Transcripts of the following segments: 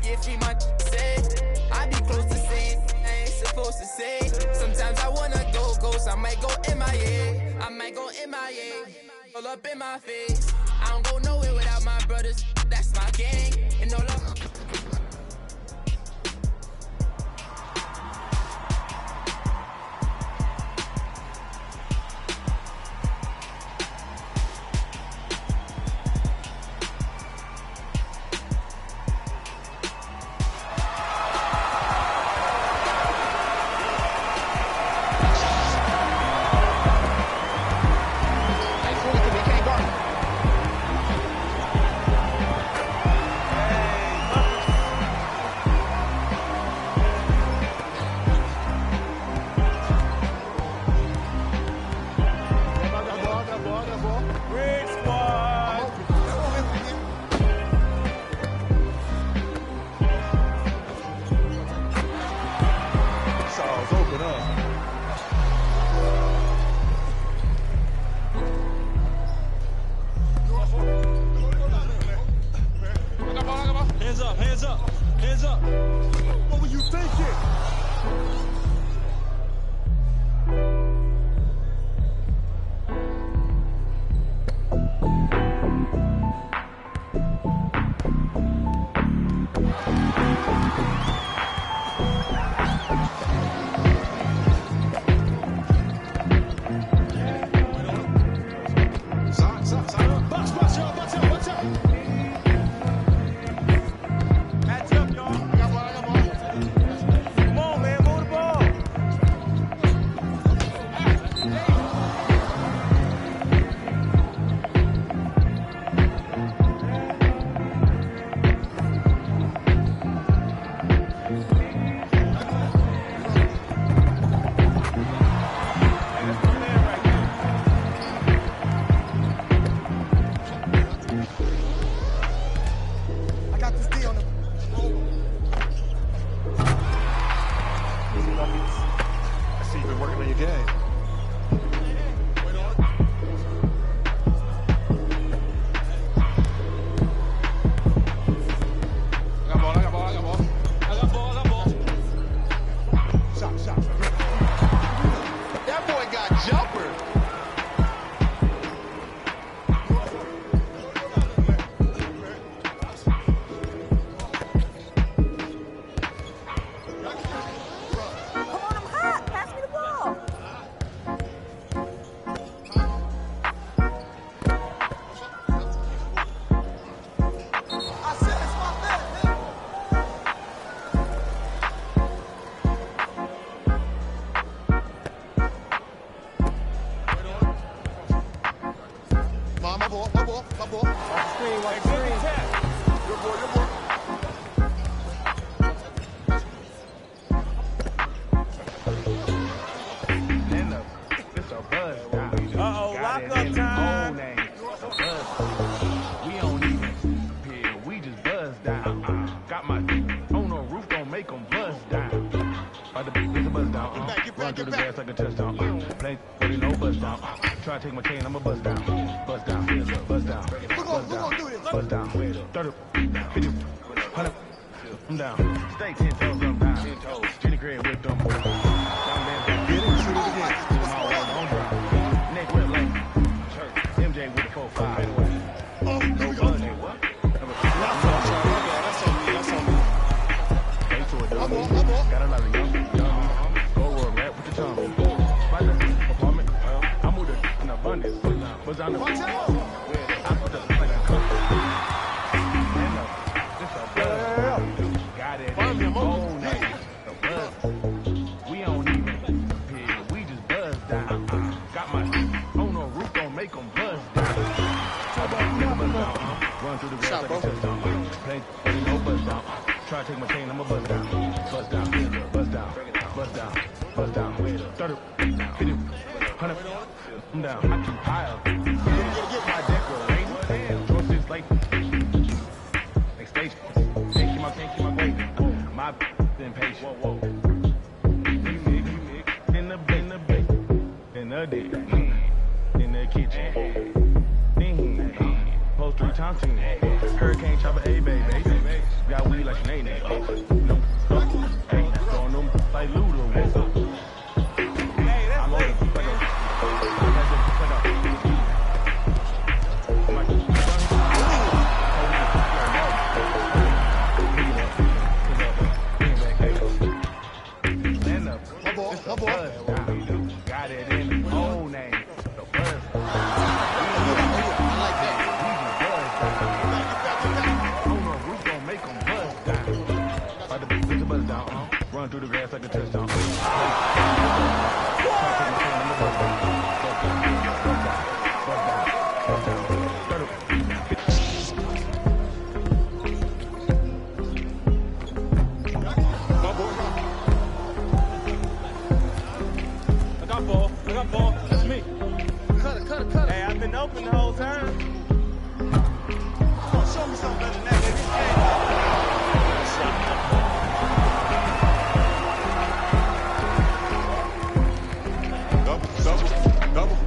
if he my say. I be close to saying I ain't supposed to say. Sometimes I wanna go ghost, I might go MIA. I might go MIA, all up in my face. I don't go nowhere without my brothers, that's my gang. And all up. Try to take my chain, I'ma bust down, bust down, bust down, bust down, bust down, 30, 50, 100, I'm down, stay 10 toes, I'm down, Jenny Gray with them, down there, get it, shoot it again, my wall on drop, neck red lane, MJ with the 4-5, no budget, what? That's on me, face to a dog, got a lot of young, go roll rap with the tongue, apartment, I moved it in abundance, was on the I put the like a cook, this a buzz, got it in the whole night, the buzz, we don't even pay, we just buzz down, got my on the roof, don't make them buzz down, run through the grass like a touchdown, play, no buzz down, try to take my chain, I'ma buzz down, buzz down, buzz down, buzz down, buzz down, 30, 50, 100, I'm down, I keep high up, get my decoration, George like, next station, can't keep my weight, my impatient, whoa, you mix, in the bake, in the dick, in the kitchen, post 3 times 10, hurricane chopper, hey baby, got weed like Nene. No, hey, throwing them like Ludo. Hey, that's late. Got it in the whole name. The buzz. I like that. We gonna make them buzz down. Like the bitch buzz down, run through the grass like a touchdown. I got ball. That's me. Cut it. Hey, I've been open the whole time. Come on, show me something better than that, baby. Double.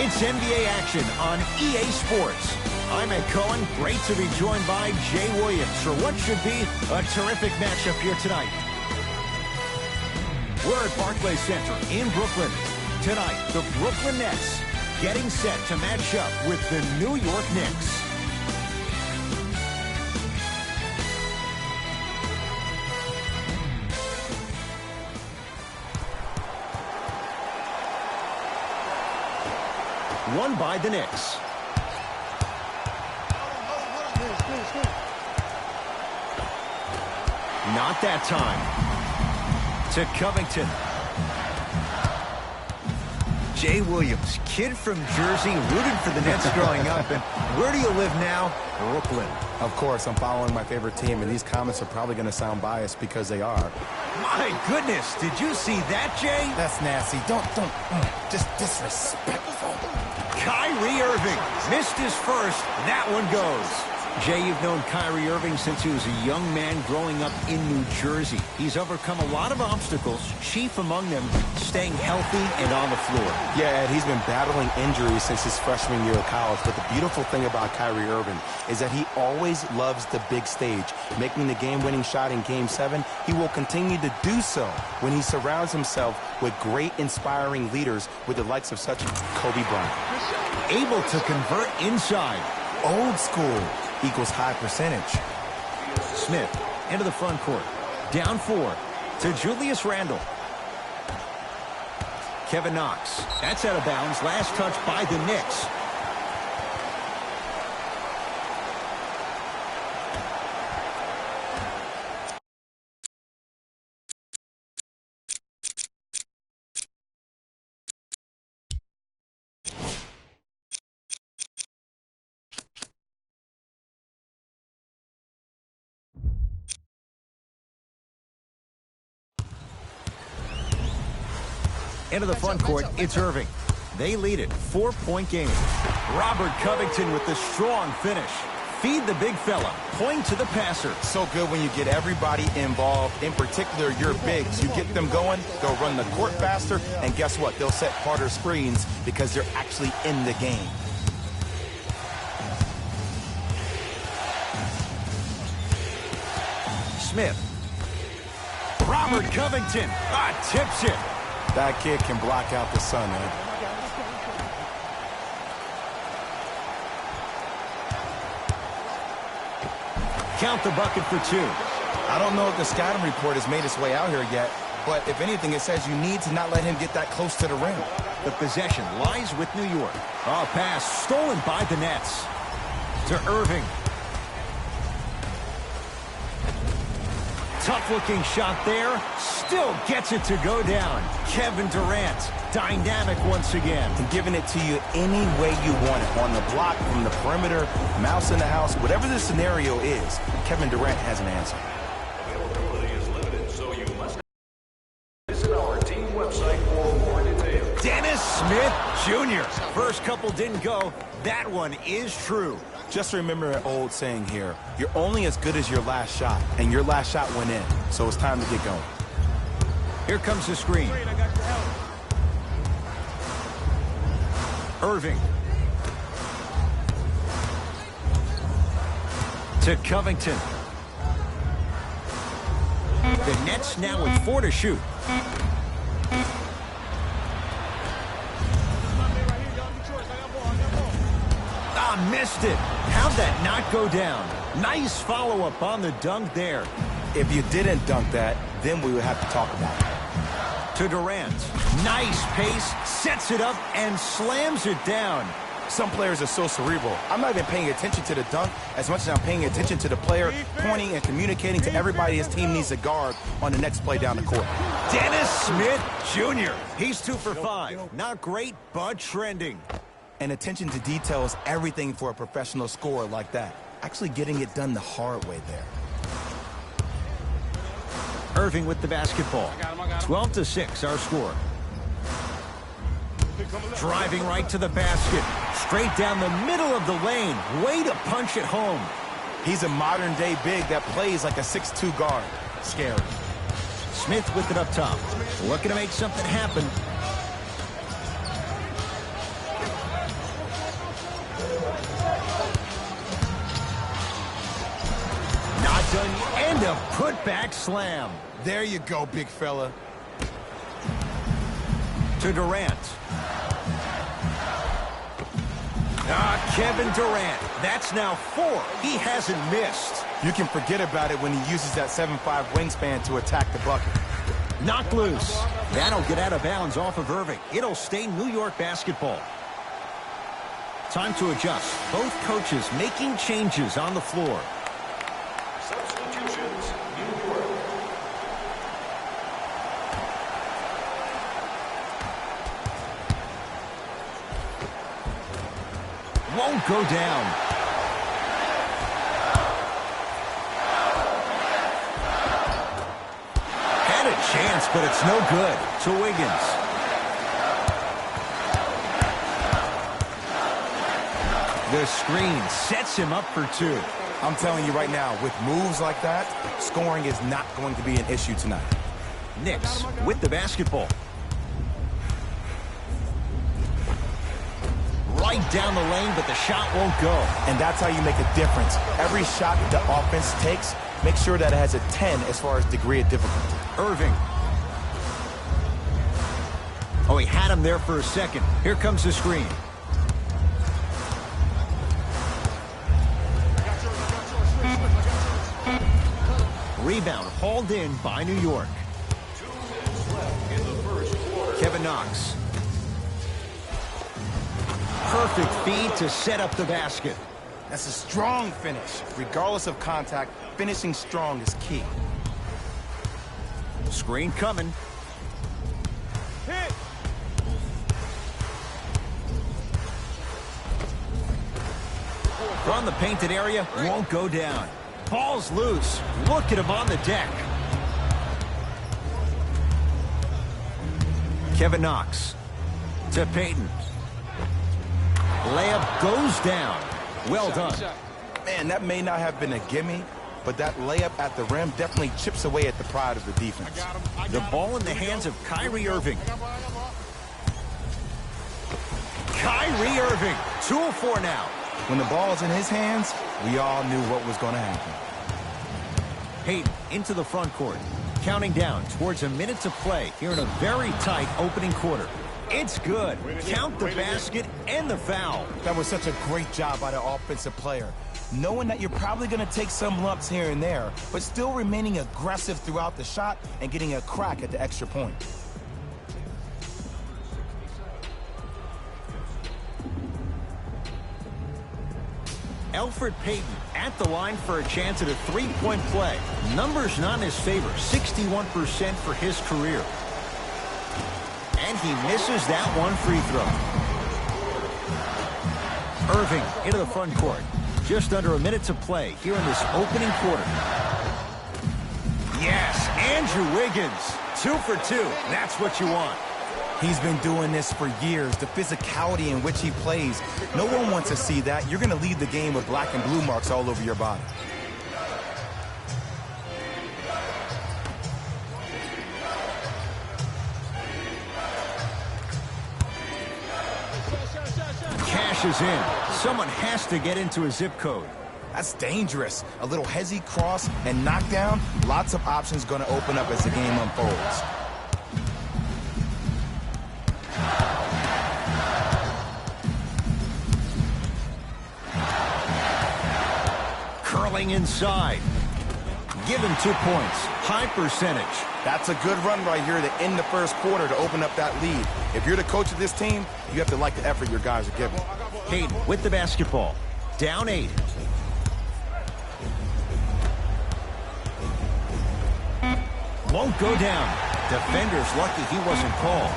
It's NBA action on EA Sports. I'm Ed Cohen. Great to be joined by Jay Williams for what should be a terrific matchup here tonight. We're at Barclays Center in Brooklyn. Tonight, the Brooklyn Nets getting set to match up with the New York Knicks. Won by the Knicks. Not that time. To Covington. Jay Williams, kid from Jersey, rooted for the Nets growing up. And where do you live now? Brooklyn. Of course, I'm following my favorite team, and these comments are probably going to sound biased because they are. My goodness, did you see that, Jay? That's nasty. Don't, just disrespectful. Kyrie Irving missed his first. That one goes. Jay, you've known Kyrie Irving since he was a young man growing up in New Jersey. He's overcome a lot of obstacles, chief among them staying healthy and on the floor. Yeah, Ed, he's been battling injuries since his freshman year of college, but the beautiful thing about Kyrie Irving is that he always loves the big stage. Making the game-winning shot in Game 7, he will continue to do so when he surrounds himself with great, inspiring leaders with the likes of such Kobe Bryant. Able to convert inside. Old school equals high percentage. Smith into the front court. Down 4 to Julius Randle. Kevin Knox. That's out of bounds. Last touch by the Knicks. Into the front court, it's Irving. They lead it, 4-point game. Robert Covington with the strong finish. Feed the big fella, point to the passer. So good when you get everybody involved, in particular your bigs. You get them going, they'll run the court faster, and guess what? They'll set harder screens because they're actually in the game. Smith. Robert Covington, tips it. That kid can block out the sun, man. Count the bucket for 2. I don't know if the scouting report has made its way out here yet, but if anything, it says you need to not let him get that close to the rim. The possession lies with New York. Pass stolen by the Nets. To Irving. Tough-looking shot there. Still gets it to go down. Kevin Durant, dynamic once again. And giving it to you any way you want it. On the block, from the perimeter, mouse in the house, whatever the scenario is, Kevin Durant has an answer. Availability is limited, so you must visit our team website for more details. Dennis Smith Jr. First couple didn't go. That one is true. Just remember an old saying here, you're only as good as your last shot, and your last shot went in, so it's time to get going. Here comes the screen. Irving. To Covington. The Nets now with 4 to shoot. Missed it. How'd that not go down? Nice follow-up on the dunk there. If you didn't dunk that, then we would have to talk about it. To Durant. Nice pace, sets it up, and slams it down. Some players are so cerebral. I'm not even paying attention to the dunk as much as I'm paying attention to the player pointing and communicating to everybody his team needs to guard on the next play down the court. Dennis Smith Jr. He's 2 for 5. Not great, but trending. And attention to detail is everything for a professional scorer like that. Actually getting it done the hard way there. Irving with the basketball. 12-6, our score. Driving right to the basket. Straight down the middle of the lane. Way to punch it home. He's a modern-day big that plays like a 6'2 guard. Scary. Smith with it up top. Looking to make something happen. Not done. And a putback slam. There you go, big fella. To Durant. Kevin Durant. That's now 4. He hasn't missed. You can forget about it when he uses that 7'5 wingspan to attack the bucket. Knocked loose. That'll get out of bounds off of Irving. It'll stay New York basketball. Time to adjust. Both coaches making changes on the floor. Substitutions, New York. Won't go down. Had a chance, but it's no good. To Wiggins. The screen sets him up for 2. I'm telling you right now, with moves like that, scoring is not going to be an issue tonight. Knicks with the basketball. Right down the lane, but the shot won't go. And that's how you make a difference. Every shot that the offense takes, make sure that it has a 10 as far as degree of difficulty. Irving. Oh, he had him there for a second. Here comes the screen. Rebound hauled in by New York. 2 minutes left in the first quarter. Kevin Knox. Perfect feed to set up the basket. That's a strong finish. Regardless of contact, finishing strong is key. Screen coming. Hit! From the painted area, won't go down. Ball's loose. Look at him on the deck. Kevin Knox to Payton. Layup goes down. Well done. Man, that may not have been a gimme, but that layup at the rim definitely chips away at the pride of the defense. The ball in the hands of Kyrie Irving. Kyrie Irving, 2-4 now. When the ball is in his hands, we all knew what was going to happen. Payton into the front court. Counting down towards a minute to play here in a very tight opening quarter. It's good. Count the basket and the foul. That was such a great job by the offensive player. Knowing that you're probably going to take some lumps here and there, but still remaining aggressive throughout the shot and getting a crack at the extra point. Elfrid Payton at the line for a chance at a three-point play. Numbers not in his favor, 61% for his career. And he misses that one free throw. Irving into the front court. Just under a minute to play here in this opening quarter. Yes, Andrew Wiggins, 2 for 2. That's what you want. He's been doing this for years. The physicality in which he plays, no one wants to see that. You're going to lead the game with black and blue marks all over your body. Cashes in. Someone has to get into a zip code. That's dangerous. A little hezzy cross and knockdown. Lots of options going to open up as the game unfolds. Curling inside. Give him 2 points. High percentage. That's a good run right here to end the first quarter to open up that lead. If you're the coach of this team, you have to like the effort your guys are giving. Payton with the basketball. Down 8. Won't go down. Defender's lucky he wasn't called.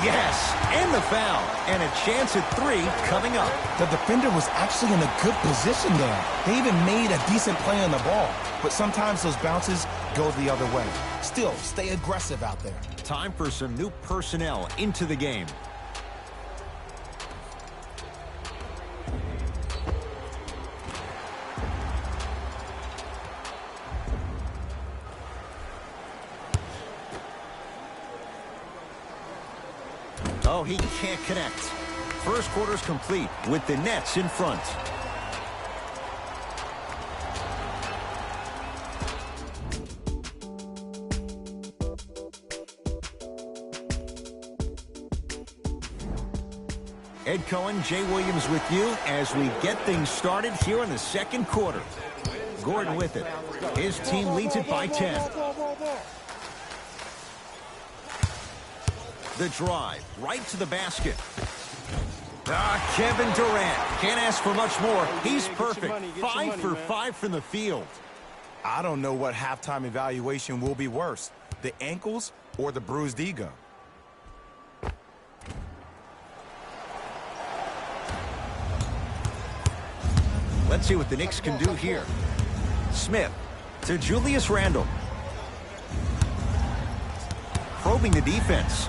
Yes, and the foul. And a chance at 3 coming up. The defender was actually in a good position there. They even made a decent play on the ball. But sometimes those bounces go the other way. Still, stay aggressive out there. Time for some new personnel into the game. Oh, he can't connect. First quarter's complete with the Nets in front. Ed Cohen, Jay Williams with you as we get things started here in the second quarter. Gordon with it. His team leads it by 10. The drive, right to the basket. Kevin Durant. Can't ask for much more. He's perfect. 5 for 5 from the field. I don't know what halftime evaluation will be worse, the ankles or the bruised ego. Let's see what the Knicks can do here. Smith to Julius Randle. Probing the defense.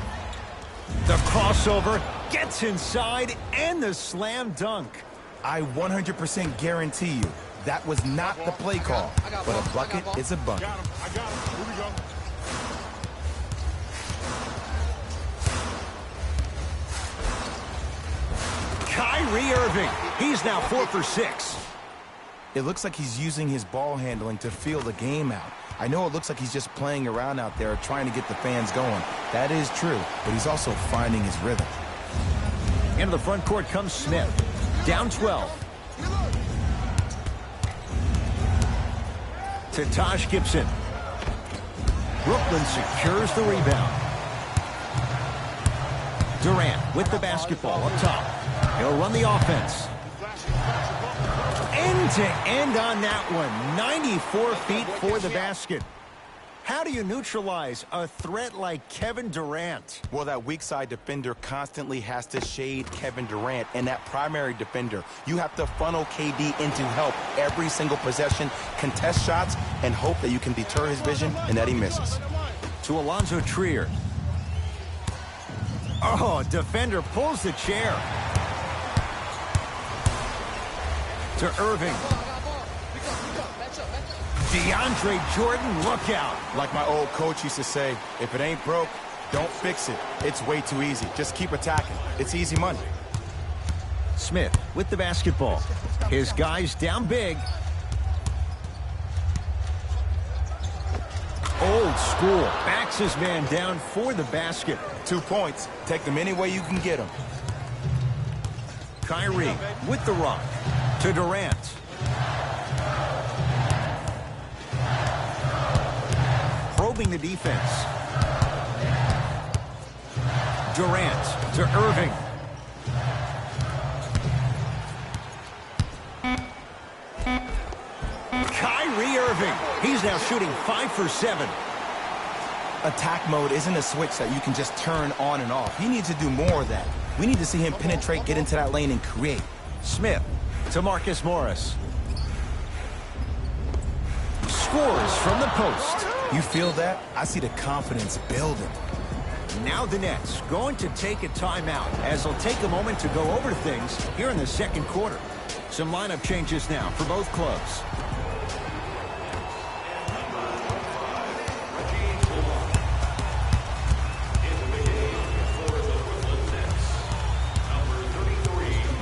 The crossover gets inside and the slam dunk. I 100% guarantee you that was not the play call, but a bucket is a bucket. I got him. Here we go. Kyrie Irving. He's now 4 for 6. It looks like he's using his ball handling to feel the game out. I know it looks like he's just playing around out there trying to get the fans going. That is true, but he's also finding his rhythm. Into the front court comes Smith. Down 12. To Taj Gibson. Brooklyn secures the rebound. Durant with the basketball up top. He'll run the offense. End-to-end on that one. 94 feet for the basket. How do you neutralize a threat like Kevin Durant? Well, that weak side defender constantly has to shade Kevin Durant, and that primary defender, you have to funnel KD into help every single possession, contest shots, and hope that you can deter his vision and that he misses. To Alonzo Trier. Oh, defender pulls the chair. To Irving. DeAndre Jordan, look out. Like my old coach used to say, if it ain't broke, don't fix it. It's way too easy. Just keep attacking. It's easy money. Smith with the basketball. His guys down big. Old school. Backs his man down for the basket. 2 points. Take them any way you can get them. Kyrie with the rock. To Durant. Probing the defense. Durant to Irving. Kyrie Irving. He's now shooting 5 for 7. Attack mode isn't a switch that you can just turn on and off. He needs to do more of that. We need to see him penetrate, get into that lane, and create. Smith to Marcus Morris. Scores from the post. You feel that? I see the confidence building. Now the Nets going to take a timeout as they'll take a moment to go over things here in the second quarter. Some lineup changes now for both clubs.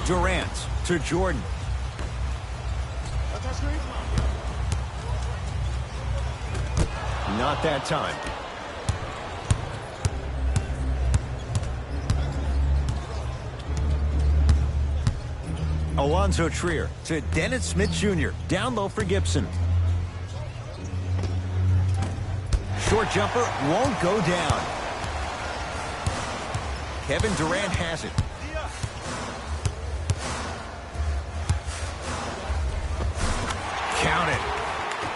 Durant to Jordan. Not that time. Alonzo Trier to Dennis Smith Jr. Down low for Gibson. Short jumper won't go down. Kevin Durant has it. Count it.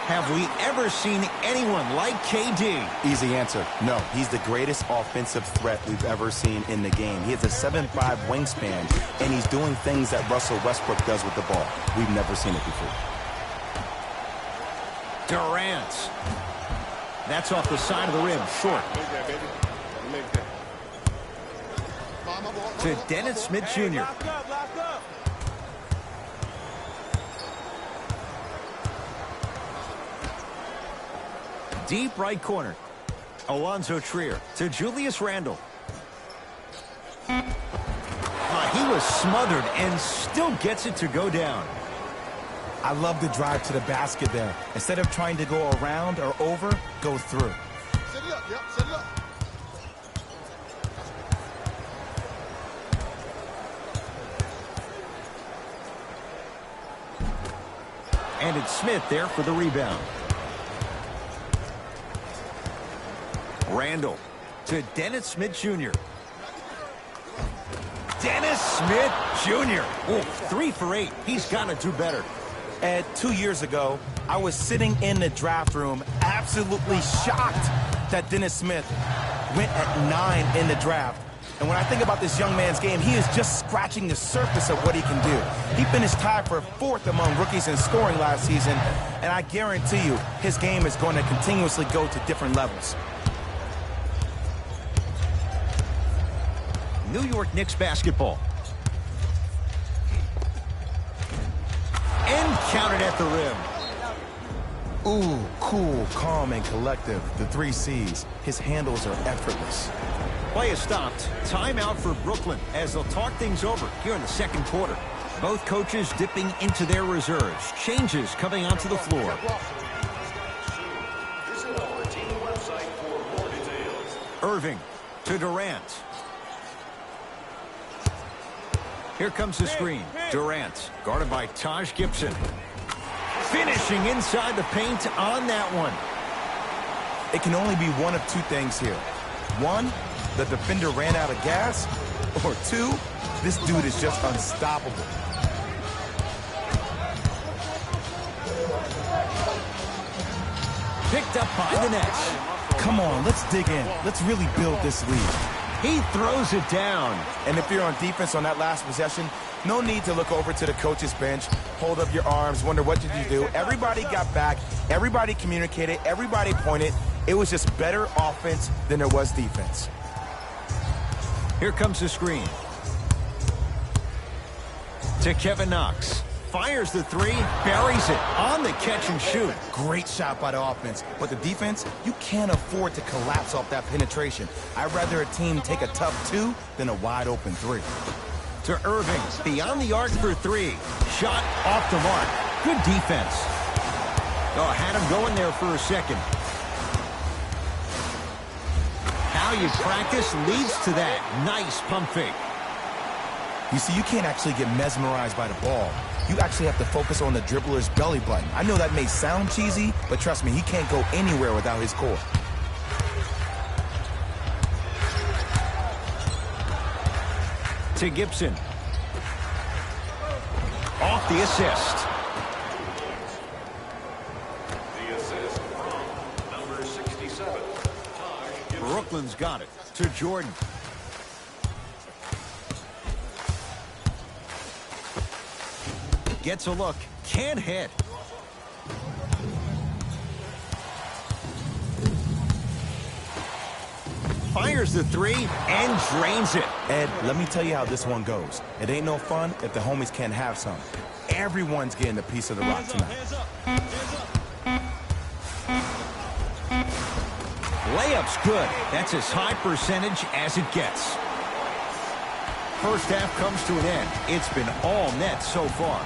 Have we ever seen anyone like KD? Easy answer. No, he's the greatest offensive threat we've ever seen in the game. He has a 7'5" wingspan, and he's doing things that Russell Westbrook does with the ball. We've never seen it before. Durant. That's off the side of the rim, short. To Dennis Smith Jr. Deep right corner. Alonzo Trier to Julius Randle. He was smothered and still gets it to go down. I love the drive to the basket there. Instead of trying to go around or over, go through. Set it up, yep, set it up. And it's Smith there for the rebound. Randle to Dennis Smith Jr. Dennis Smith Jr. Oh, 3 for 8. He's got to do better. Ed, 2 years ago, I was sitting in the draft room absolutely shocked that Dennis Smith went at 9 in the draft. And when I think about this young man's game, he is just scratching the surface of what he can do. He finished tied for 4th among rookies in scoring last season, and I guarantee you his game is going to continuously go to different levels. New York Knicks basketball. and counted at the rim. Ooh, cool, calm, and collective. The 3 C's. His handles are effortless. Play is stopped. Timeout for Brooklyn as they'll talk things over here in the second quarter. Both coaches dipping into their reserves. Changes coming onto the floor. Visit our team website for more details. Irving to Durant. Here comes the screen. Durant, guarded by Taj Gibson. Finishing inside the paint on that one. It can only be one of 2 things here. 1, the defender ran out of gas. Or 2, this dude is just unstoppable. Picked up by the Nets. Come on, let's dig in. Let's really build this lead. He throws it down. And if you're on defense on that last possession, no need to look over to the coach's bench, hold up your arms, wonder what did you do. Everybody got back, everybody communicated, everybody pointed. It was just better offense than there was defense. Here comes the screen. To Kevin Knox. Fires the 3, buries it on the catch and shoot. Great shot by the offense, but the defense, you can't afford to collapse off that penetration. I'd rather a team take a tough 2 than a wide open 3. To Irving, beyond the arc for 3. Shot off the mark. Good defense. Oh, had him going there for a second. How you practice leads to that. Nice pump fake. You see, you can't actually get mesmerized by the ball. You actually have to focus on the dribbler's belly button. I know that may sound cheesy, but trust me, he can't go anywhere without his core. To Gibson. Off the assist. The assist from number 67. Brooklyn's got it. To Jordan. Gets a look. Can't hit. Fires the 3 and drains it. Ed, let me tell you how this one goes. It ain't no fun if the homies can't have some. Everyone's getting a piece of the rock tonight. Layup's good. That's as high percentage as it gets. First half comes to an end. It's been all net so far.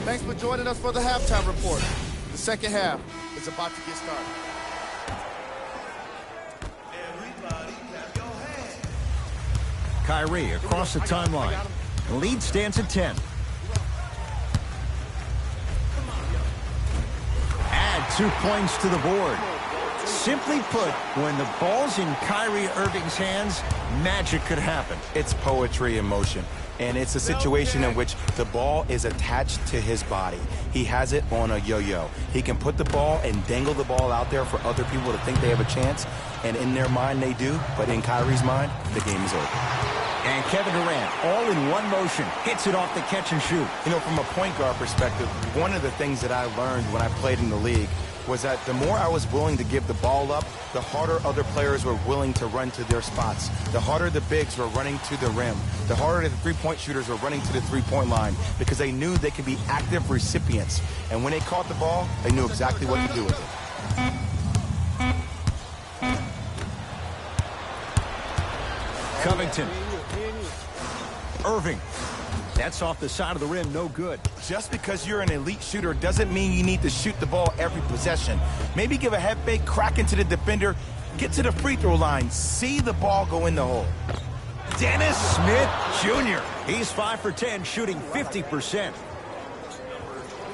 Thanks for joining us for the halftime report. The second half is about to get started. Kyrie across the timeline. The lead stands at 10. Add 2 points to the board. Simply put, when the ball's in Kyrie Irving's hands, magic could happen. It's poetry in motion. And it's a situation in which the ball is attached to his body. He has it on a yo-yo. He can put the ball and dangle the ball out there for other people to think they have a chance. And in their mind, they do. But in Kyrie's mind, the game is over. And Kevin Durant, all in one motion, hits it off the catch and shoot. You know, from a point guard perspective, one of the things that I learned when I played in the league was that the more I was willing to give the ball up, the harder other players were willing to run to their spots. The harder the bigs were running to the rim. The harder the three-point shooters were running to the three-point line because they knew they could be active recipients. And when they caught the ball, they knew exactly what to do with it. Covington. Irving. That's off the side of the rim, no good. Just because you're an elite shooter doesn't mean you need to shoot the ball every possession. Maybe give a head fake, crack into the defender, get to the free throw line, see the ball go in the hole. Dennis Smith Jr. He's 5 for 10, shooting 50%.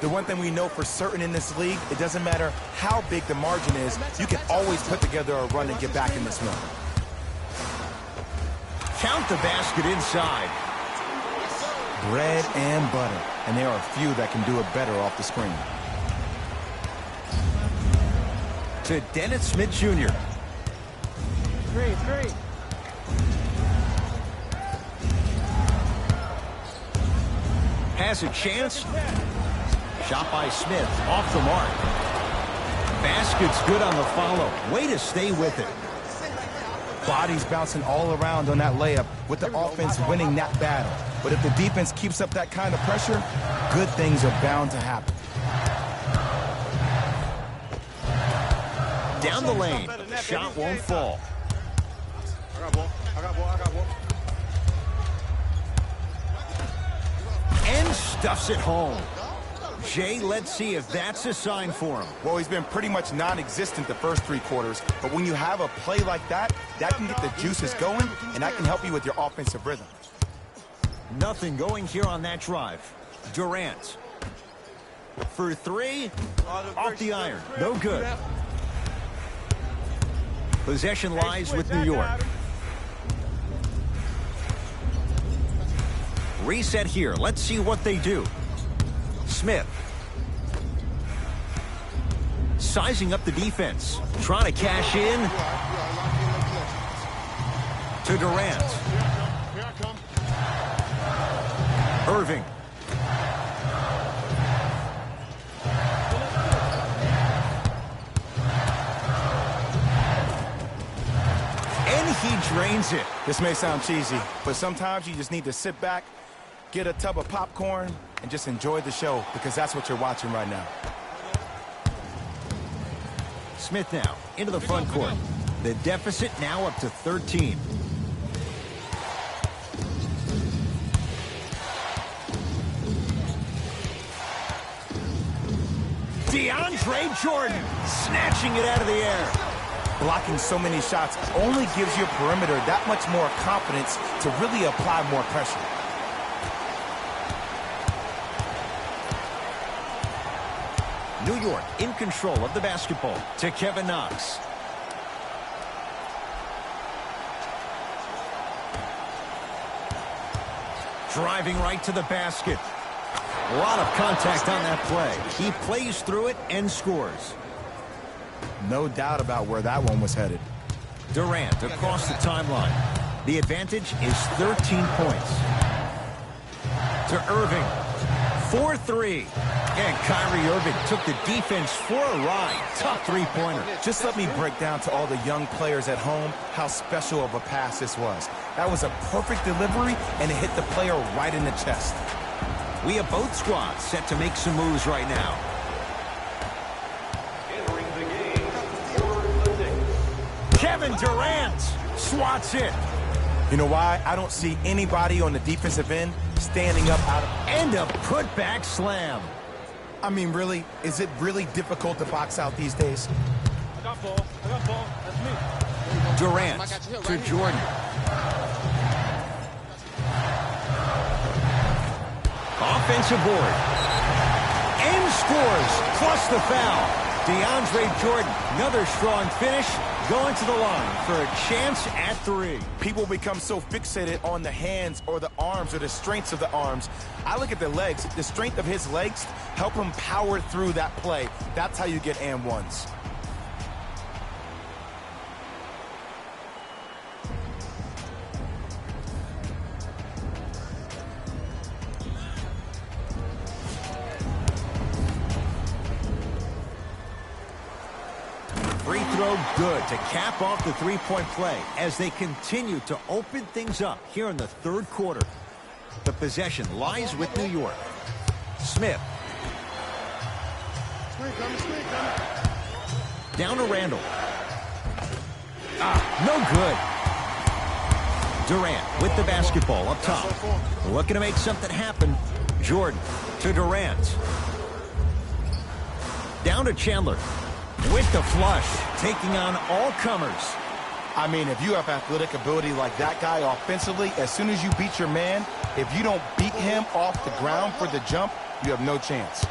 The one thing we know for certain in this league, it doesn't matter how big the margin is, you can always put together a run and get back in this one. Count the basket inside. Bread and butter, and there are a few that can do it better off the screen. To Dennis Smith Jr. Three. Has a chance. Shot by Smith, off the mark. Basket's good on the follow. Way to stay with it. Bodies bouncing all around on that layup with the offense winning that battle. But if the defense keeps up that kind of pressure, good things are bound to happen. Down the lane. Shot won't fall. I got ball. And stuffs it home. Jay, let's see if that's a sign for him. Well, he's been pretty much non-existent the first 3 quarters, but when you have a play like that, that can get the juices going, and that can help you with your offensive rhythm. Nothing going here on that drive. Durant. For 3. Off the iron. No good. Possession lies with New York. Reset here. Let's see what they do. Smith. Sizing up the defense. Trying to cash in. To Durant. Irving. And he drains it. This may sound cheesy, but sometimes you just need to sit back, get a tub of popcorn, and just enjoy the show, because that's what you're watching right now. Smith now into the front court. The deficit now up to 13. DeAndre Jordan snatching it out of the air. Blocking so many shots only gives your perimeter that much more confidence to really apply more pressure. New York in control of the basketball to Kevin Knox. Driving right to the basket. A lot of contact on that play. He plays through it and scores. No doubt about where that one was headed. Durant across the timeline. The advantage is 13 points. To Irving. 4-3. And Kyrie Irving took the defense for a ride. Tough three-pointer. Just let me break down to all the young players at home how special of a pass this was. That was a perfect delivery, and it hit the player right in the chest. We have both squads set to make some moves right now. Entering the game for the Knicks. Kevin Durant swats it. You know why? I don't see anybody on the defensive end standing up out of... And a putback slam. I mean, really? Is it really difficult to box out these days? I got ball. That's me. Durant to Jordan. Offensive board. And scores, plus the foul. DeAndre Jordan, another strong finish, going to the line for a chance at 3. People become so fixated on the hands or the arms or the strengths of the arms. I look at the legs. The strength of his legs help him power through that play. That's how you get and ones. Free throw good to cap off the three-point play as they continue to open things up here in the third quarter. The possession lies with New York. Smith. Down to Randall. No good. Durant with the basketball up top. Looking to make something happen. Jordan to Durant. Down to Chandler. With the flush, taking on all comers. I mean, if you have athletic ability like that guy offensively, as soon as you beat your man, if you don't beat him off the ground for the jump, you have no chance.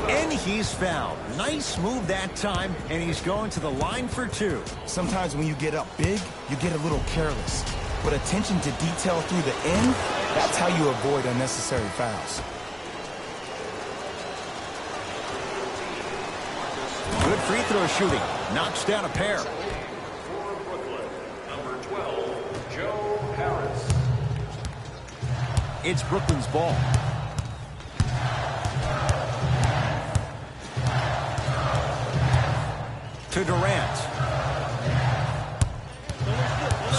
And he's fouled. Nice move that time, and he's going to the line for 2. Sometimes when you get up big, you get a little careless. But attention to detail through the end, that's how you avoid unnecessary fouls. Good free throw shooting. Knocks down a pair. For Brooklyn, number 12, Joe Harris. It's Brooklyn's ball. To Durant.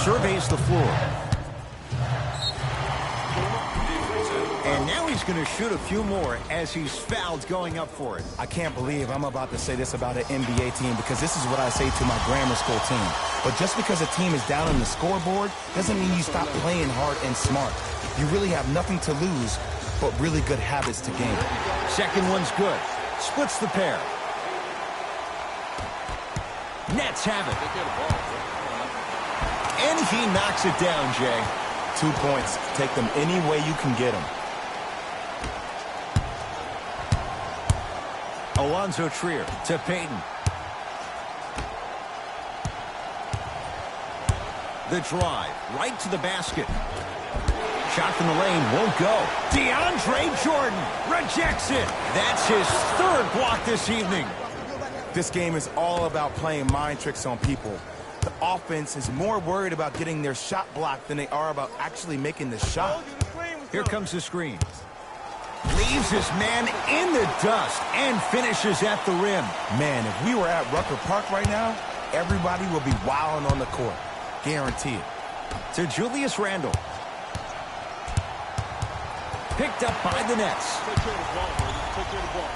Surveys the floor. And now he's going to shoot a few more as he's fouled going up for it. I can't believe I'm about to say this about an NBA team because this is what I say to my grammar school team. But just because a team is down on the scoreboard doesn't mean you stop playing hard and smart. You really have nothing to lose but really good habits to gain. Second one's good. Splits the pair. Nets have it. And he knocks it down, Jay. 2 points. Take them any way you can get them. Alonzo Trill to Payton. The drive right to the basket. Shot from the lane won't go. DeAndre Jordan rejects it. That's his third block this evening. This game is all about playing mind tricks on people. The offense is more worried about getting their shot blocked than they are about actually making the shot. Here comes the screen. Leaves his man in the dust and finishes at the rim. Man, if we were at Rucker Park right now, everybody would be wilding on the court. Guarantee it. To Julius Randle. Picked up by the Nets.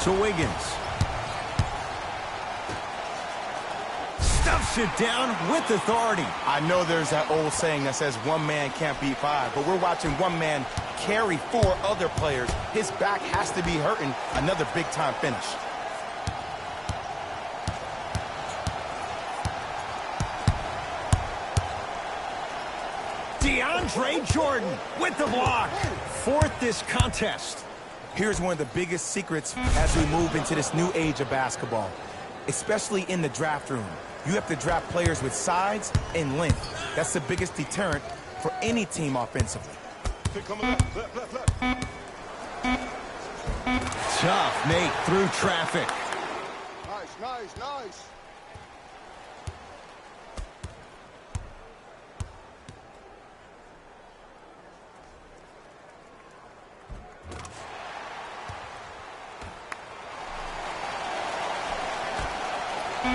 To Wiggins. Stuffs it down with authority. I know there's that old saying that says one man can't beat five, but we're watching one man carry 4 other players. His back has to be hurting. Another big-time finish. DeAndre Jordan with the block. Fourth this contest. Here's one of the biggest secrets as we move into this new age of basketball, especially in the draft room. You have to draft players with size and length. That's the biggest deterrent for any team offensively. Tough make through traffic. Nice.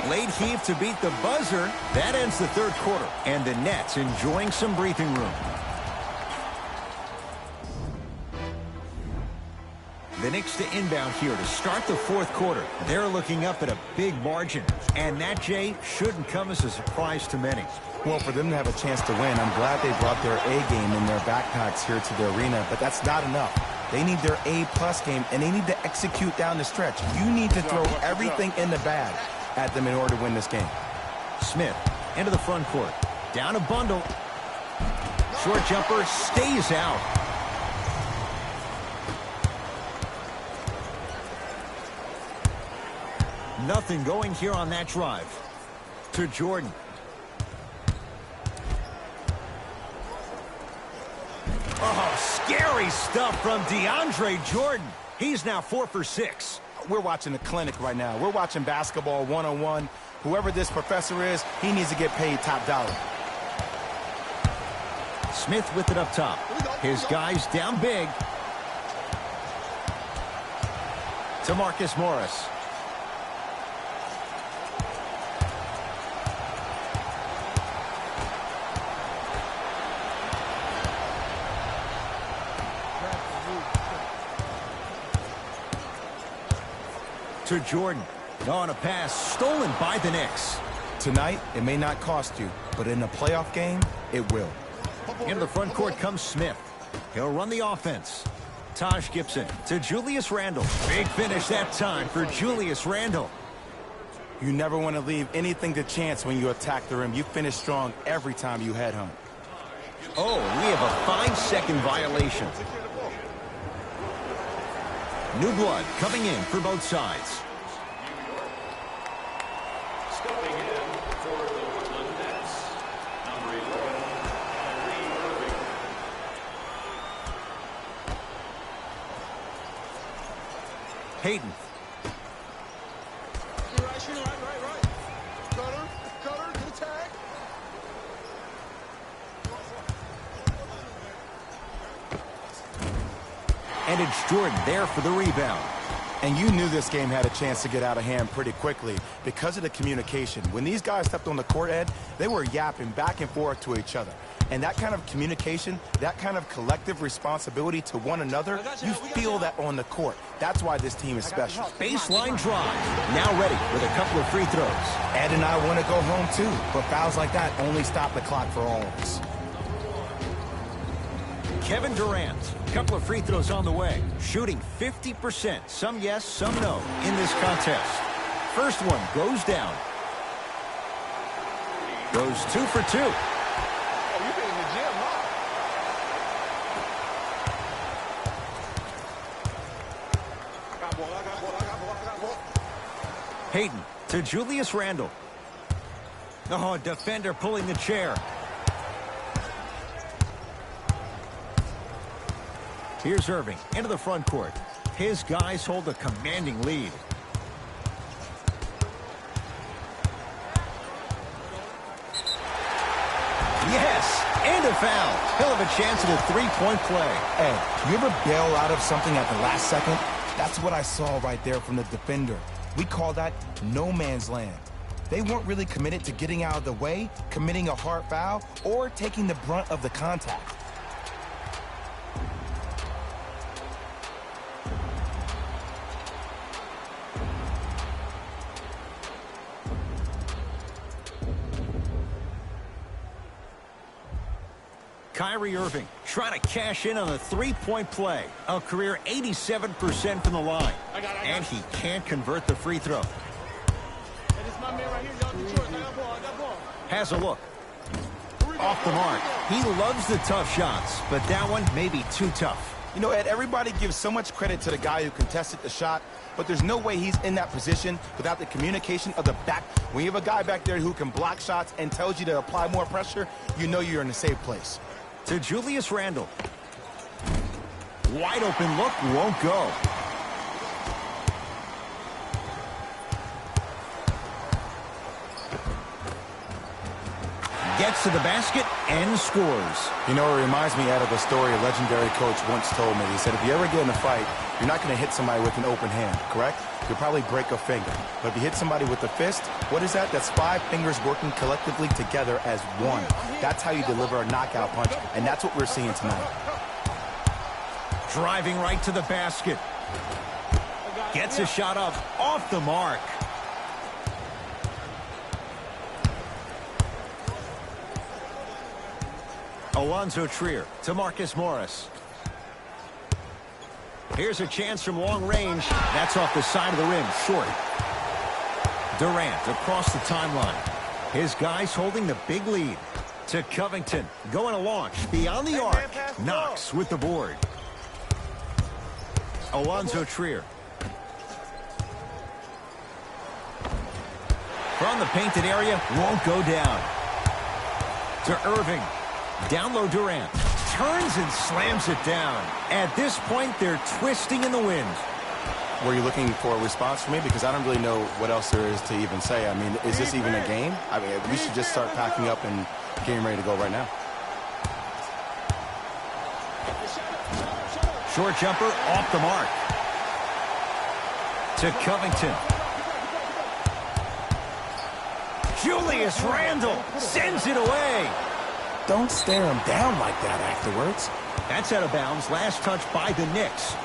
Late heave to beat the buzzer. That ends the third quarter. And the Nets enjoying some breathing room. The Knicks to inbound here to start the fourth quarter. They're looking up at a big margin. And that, Jay, shouldn't come as a surprise to many. Well, for them to have a chance to win, I'm glad they brought their A game in their backpacks here to the arena, but that's not enough. They need their A-plus game, and they need to execute down the stretch. You need to throw everything in the bag at them in order to win this game. Smith into the front court. Down a bundle. Short jumper stays out. Nothing going here on that drive. To Jordan. Oh, scary stuff from DeAndre Jordan. He's now 4 for 6. We're watching a clinic right now. We're watching basketball one-on-one. Whoever this professor is, he needs to get paid top dollar. Smith with it up top. His guys down big. To Marcus Morris. To Jordan. On a pass stolen by the Knicks. Tonight, it may not cost you, but in a playoff game, it will. Into the front court comes Smith. He'll run the offense. Taj Gibson to Julius Randle. Big finish that time for Julius Randle. You never want to leave anything to chance when you attack the rim. You finish strong every time you headhunt. Oh, we have a 5-second violation. New blood coming in for both sides. Stepping in for the Brooklyn Nets, number 11, Kyrie Irving. Payton. Right. Cutter, good attack. And it's Jordan there for the rebound. And you knew this game had a chance to get out of hand pretty quickly because of the communication. When these guys stepped on the court, Ed, they were yapping back and forth to each other. And that kind of communication, that kind of collective responsibility to one another, you feel that on the court. That's why this team is special. Baseline drive. Now ready with a couple of free throws. Ed and I want to go home too, but fouls like that only stop the clock for all of us. Kevin Durant, a couple of free throws on the way. Shooting 50%, some yes, some no, in this contest. First one goes down. Goes 2 for 2. Hayden to Julius Randle. Oh, defender pulling the chair. Here's Irving into the front court. His guys hold a commanding lead. Yes, and a foul. He'll have a chance at a three-point play. Ed, you ever bail out of something at the last second? That's what I saw right there from the defender. We call that no man's land. They weren't really committed to getting out of the way, committing a hard foul, or taking the brunt of the contact. Kyrie Irving trying to cash in on a three-point play. A career 87% from the line. And he can't convert the free throw. Has a look. Off the mark. He loves the tough shots, but that one may be too tough. You know, Ed, everybody gives so much credit to the guy who contested the shot, but there's no way he's in that position without the communication of the back. When you have a guy back there who can block shots and tells you to apply more pressure, you know you're in a safe place. To Julius Randle. Wide open look, won't go. Gets to the basket and scores. You know, it reminds me out of a story a legendary coach once told me. He said, if you ever get in a fight, you're not going to hit somebody with an open hand, correct? You'll probably break a finger. But if you hit somebody with a fist, what is that? That's 5 fingers working collectively together as one. That's how you deliver a knockout punch, and that's what we're seeing tonight. Driving right to the basket. Gets a shot up off the mark. Alonzo Trill to Marcus Morris. Here's a chance from long range. That's off the side of the rim, short. Durant across the timeline. His guys holding the big lead. To Covington, going to launch beyond the arc. Knox with the board. Alonzo Trill. From the painted area, won't go down. To Irving. Down low Durant. Turns and slams it down. At this point, they're twisting in the wind. Were you looking for a response from me? Because I don't really know what else there is to even say. I mean, is this even a game? I mean, we should just start packing up and getting ready to go right now. Short jumper off the mark. To Covington. Julius Randle sends it away. Don't stare him down like that afterwards. That's out of bounds. Last touch by the Knicks.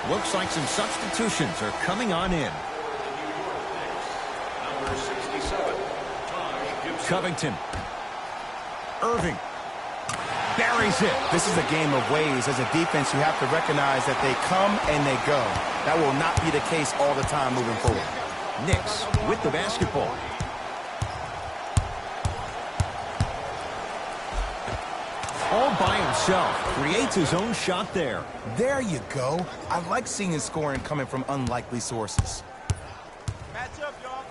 Looks like some substitutions are coming on in. Number 67, Covington. Irving. Buries it. This is a game of ways. As a defense, you have to recognize that they come and they go. That will not be the case all the time moving forward. Knicks with the basketball. All by himself, creates his own shot there. There you go. I like seeing scoring coming from unlikely sources. Match up, y'all.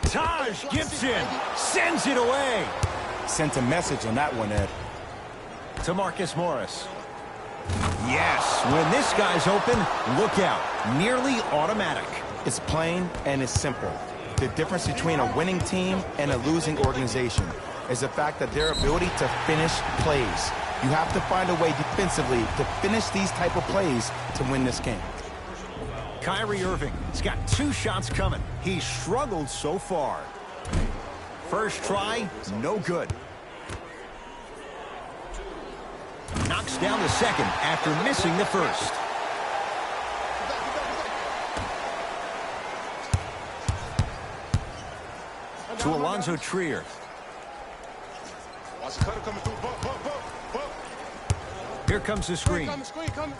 Taj Gibson sends it away. Sent a message on that one, Ed. To Marcus Morris. Yes, when this guy's open, look out. Nearly automatic. It's plain and it's simple. the difference between a winning team and a losing organization is the fact that their ability to finish plays. You have to find a way defensively to finish these type of plays to win this game. Kyrie Irving has got 2 shots coming. He's struggled so far. First try, no good. Knocks down the second after missing the first. To Alonzo Trill. Watch the cutter coming through. Here comes the screen. Coming.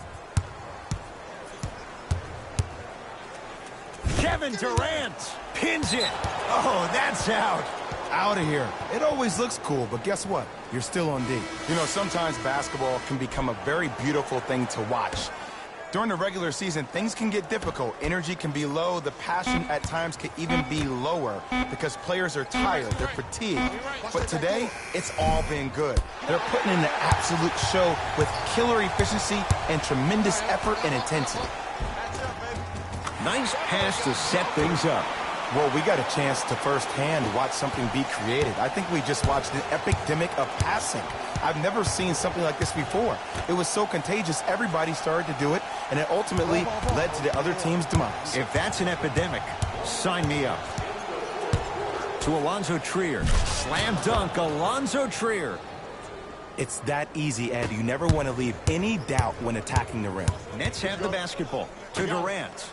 Kevin Durant pins it. Oh, that's out. Out of here. It always looks cool, but guess what? You're still on D. You know, sometimes basketball can become a very beautiful thing to watch. During the regular season, things can get difficult. Energy can be low. The passion at times can even be lower because players are tired. They're fatigued. But today, it's all been good. They're putting in an absolute show with killer efficiency and tremendous effort and intensity. Nice pass to set things up. Well, we got a chance to firsthand watch something be created. I think we just watched an epidemic of passing. I've never seen something like this before. It was so contagious, everybody started to do it, and it ultimately led to the other team's demise. If that's an epidemic, sign me up. To Alonzo Trill. Slam dunk, Alonzo Trill. It's that easy, Ed. You never want to leave any doubt when attacking the rim. Nets have the basketball. To Durant.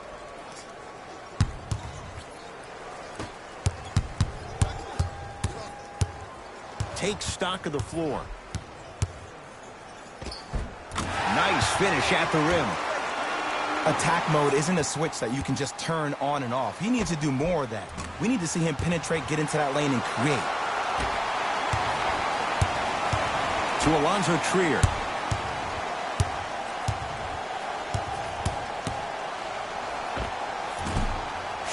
Takes stock of the floor. Nice finish at the rim. Attack mode isn't a switch that you can just turn on and off. He needs to do more of that. We need to see him penetrate, get into that lane, and create. To Alonzo Trill.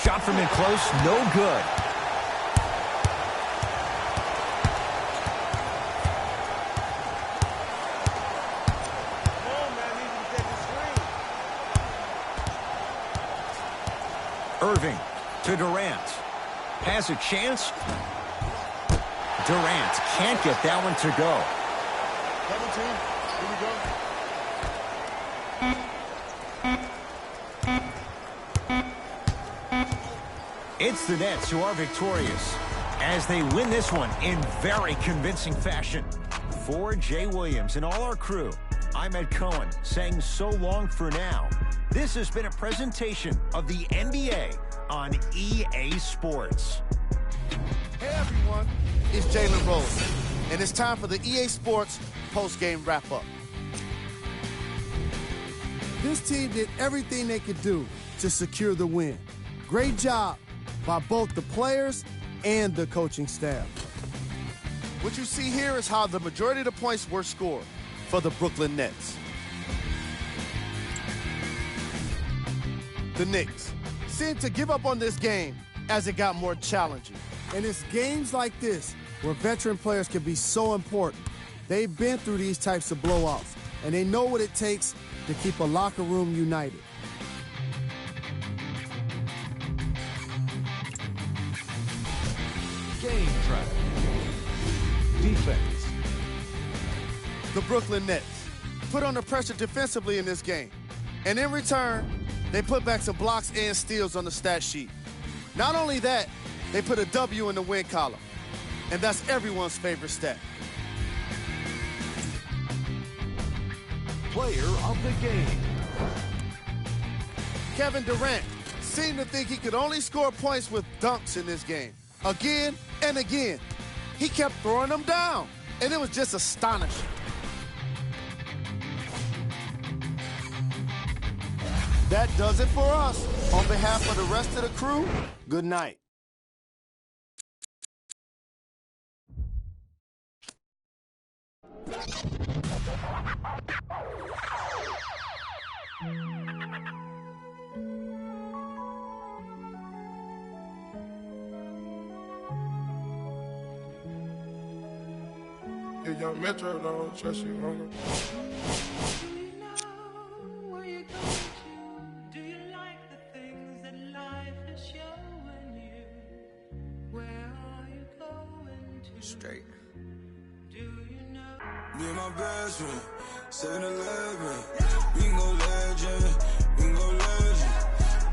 Shot from in close, no good. Irving to Durant. Has a chance. Durant can't get that one to go. It's the Nets who are victorious as they win this one in very convincing fashion. For Jay Williams and all our crew, I'm Ed Cohen saying so long for now. This has been a presentation of the NBA on EA Sports. Hey everyone, it's Jalen Rose, and it's time for the EA Sports post-game wrap-up. This team did everything they could do to secure the win. Great job by both the players and the coaching staff. What you see here is how the majority of the points were scored for the Brooklyn Nets. The Knicks seemed to give up on this game as it got more challenging. And it's games like this where veteran players can be so important. They've been through these types of blowouts, and they know what it takes to keep a locker room united. Game track. Defense. The Brooklyn Nets put under pressure defensively in this game. And in return, they put back some blocks and steals on the stat sheet. Not only that, they put a W in the win column. And that's everyone's favorite stat. Player of the game. Kevin Durant seemed to think he could only score points with dunks in this game. Again and again. He kept throwing them down, and it was just astonishing. That does it for us. On behalf of the rest of the crew, good night. If young Metro don't trust you, homie. Do you like the things that life is showing you? straight. Me and my best friend, 7-Eleven. We can go legend, we can go legend,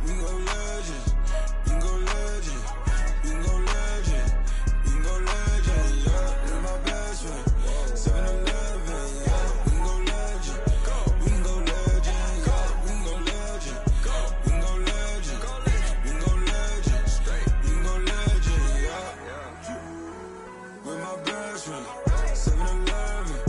we can go legend, we can go legend, we can go legend, we can go legend, yeah. Me and my best friend, 7-Eleven, yeah. We can go legend, we can go legend, yeah. We can go legend, we can go legend, we can go legend, straight, we can go legend, yeah. With my best friend, 7-Eleven.